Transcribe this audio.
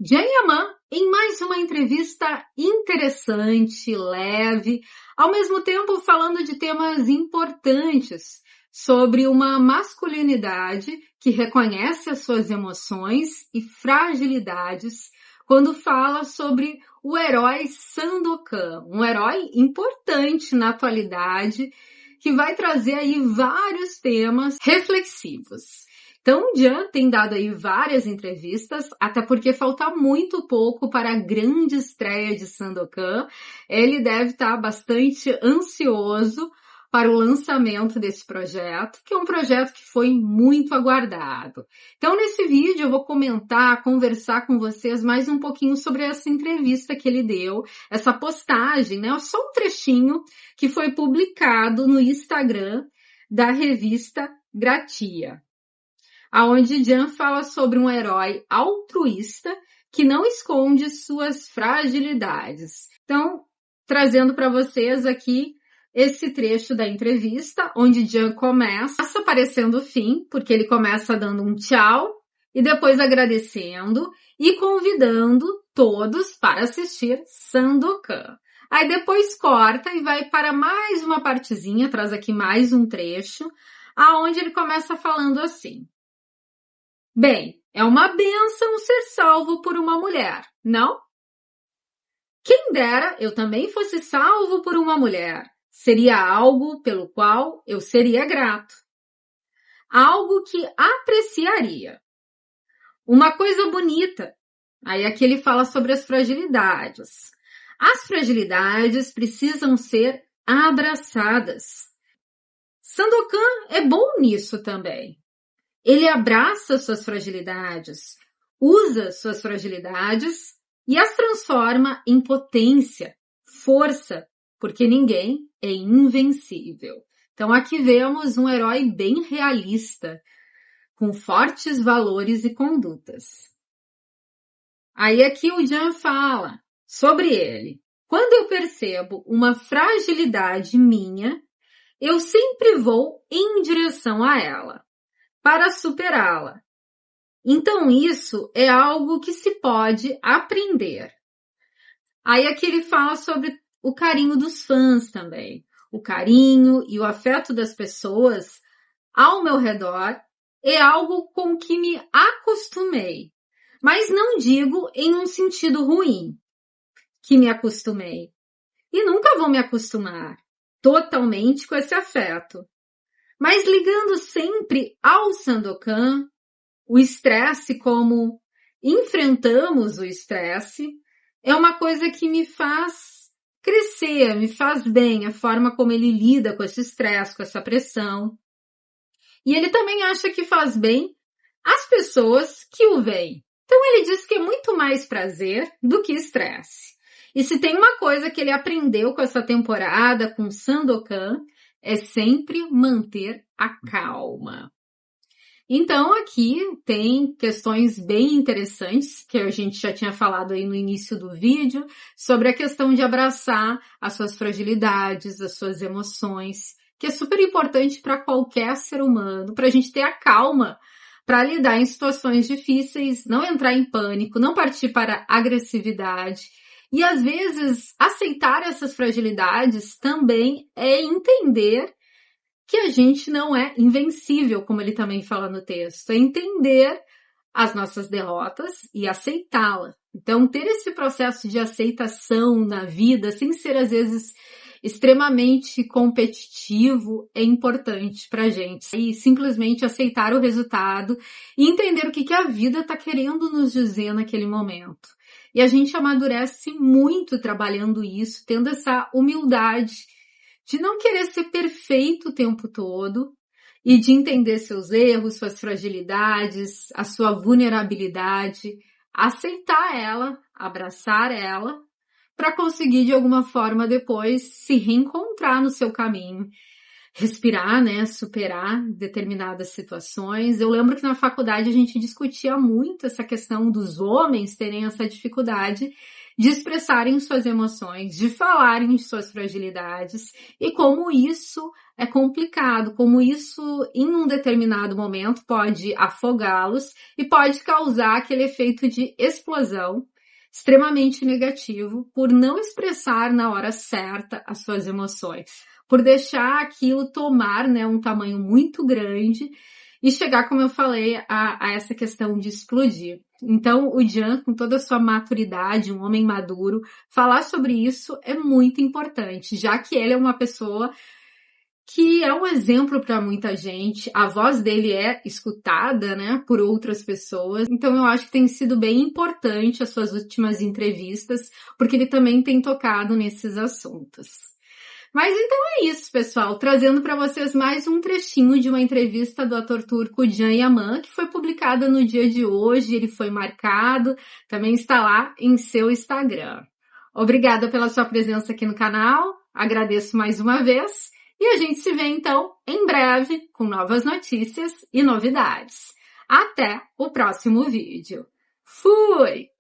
Jan Yaman em mais uma entrevista interessante, leve, ao mesmo tempo falando de temas importantes sobre uma masculinidade que reconhece as suas emoções e fragilidades quando fala sobre o herói Sandokan, um herói importante na atualidade que vai trazer aí vários temas reflexivos. Então, o Jan tem dado aí várias entrevistas, até porque falta muito pouco para a grande estreia de Sandokan. Ele deve estar bastante ansioso para o lançamento desse projeto, que é um projeto que foi muito aguardado. Então, nesse vídeo eu vou conversar com vocês mais um pouquinho sobre essa entrevista que ele deu, essa postagem, né? Só um trechinho que foi publicado no Instagram da revista Gratia, aonde Jan fala sobre um herói altruísta que não esconde suas fragilidades. Então, trazendo para vocês aqui esse trecho da entrevista, onde Jan começa aparecendo o fim, porque ele começa dando um tchau e depois agradecendo e convidando todos para assistir Sandokan. Aí depois corta e vai para mais uma partezinha, traz aqui mais um trecho, aonde ele começa falando assim: bem, é uma bênção ser salvo por uma mulher, não? Quem dera eu também fosse salvo por uma mulher. Seria algo pelo qual eu seria grato. Algo que apreciaria. Uma coisa bonita. Aí aqui ele fala sobre as fragilidades. As fragilidades precisam ser abraçadas. Sandokan é bom nisso também. Ele abraça suas fragilidades, usa suas fragilidades e as transforma em potência, força, porque ninguém é invencível. Então aqui vemos um herói bem realista, com fortes valores e condutas. Aí aqui o Jan fala sobre ele. Quando eu percebo uma fragilidade minha, eu sempre vou em direção a ela, para superá-la. Então isso é algo que se pode aprender. Aí aqui ele fala sobre o carinho dos fãs também. O carinho e o afeto das pessoas ao meu redor é algo com que me acostumei. Mas não digo em um sentido ruim que me acostumei. E nunca vou me acostumar totalmente com esse afeto. Mas ligando sempre ao Sandokan, o estresse, como enfrentamos o estresse, é uma coisa que me faz crescer, me faz bem, a forma como ele lida com esse estresse, com essa pressão. E ele também acha que faz bem às pessoas que o veem. Então ele diz que é muito mais prazer do que estresse. E se tem uma coisa que ele aprendeu com essa temporada, com Sandokan, é sempre manter a calma. Então aqui tem questões bem interessantes que a gente já tinha falado aí no início do vídeo, sobre a questão de abraçar as suas fragilidades, as suas emoções, que é super importante para qualquer ser humano, para a gente ter a calma para lidar em situações difíceis, não entrar em pânico, não partir para agressividade. E às vezes aceitar essas fragilidades também é entender que a gente não é invencível, como ele também fala no texto, é entender as nossas derrotas e aceitá-la. Então, ter esse processo de aceitação na vida, sem ser às vezes extremamente competitivo, é importante pra gente. E simplesmente aceitar o resultado e entender o que a vida está querendo nos dizer naquele momento. E a gente amadurece muito trabalhando isso, tendo essa humildade de não querer ser perfeito o tempo todo e de entender seus erros, suas fragilidades, a sua vulnerabilidade, aceitar ela, abraçar ela, para conseguir de alguma forma depois se reencontrar no seu caminho, respirar, né, superar determinadas situações. Eu lembro que na faculdade a gente discutia muito essa questão dos homens terem essa dificuldade de expressarem suas emoções, de falarem de suas fragilidades e como isso é complicado, como isso em um determinado momento pode afogá-los e pode causar aquele efeito de explosão extremamente negativo por não expressar na hora certa as suas emoções, por deixar aquilo tomar, né, um tamanho muito grande e chegar, como eu falei, a essa questão de explodir. Então, o Jean, com toda a sua maturidade, um homem maduro, falar sobre isso é muito importante, já que ele é uma pessoa que é um exemplo para muita gente. A voz dele é escutada, né, por outras pessoas. Então eu acho que tem sido bem importante as suas últimas entrevistas, porque ele também tem tocado nesses assuntos. Mas então é isso, pessoal, trazendo para vocês mais um trechinho de uma entrevista do ator turco Can Yaman, que foi publicada no dia de hoje, ele foi marcado, também está lá em seu Instagram. Obrigada pela sua presença aqui no canal, agradeço mais uma vez, e a gente se vê então em breve com novas notícias e novidades. Até o próximo vídeo. Fui!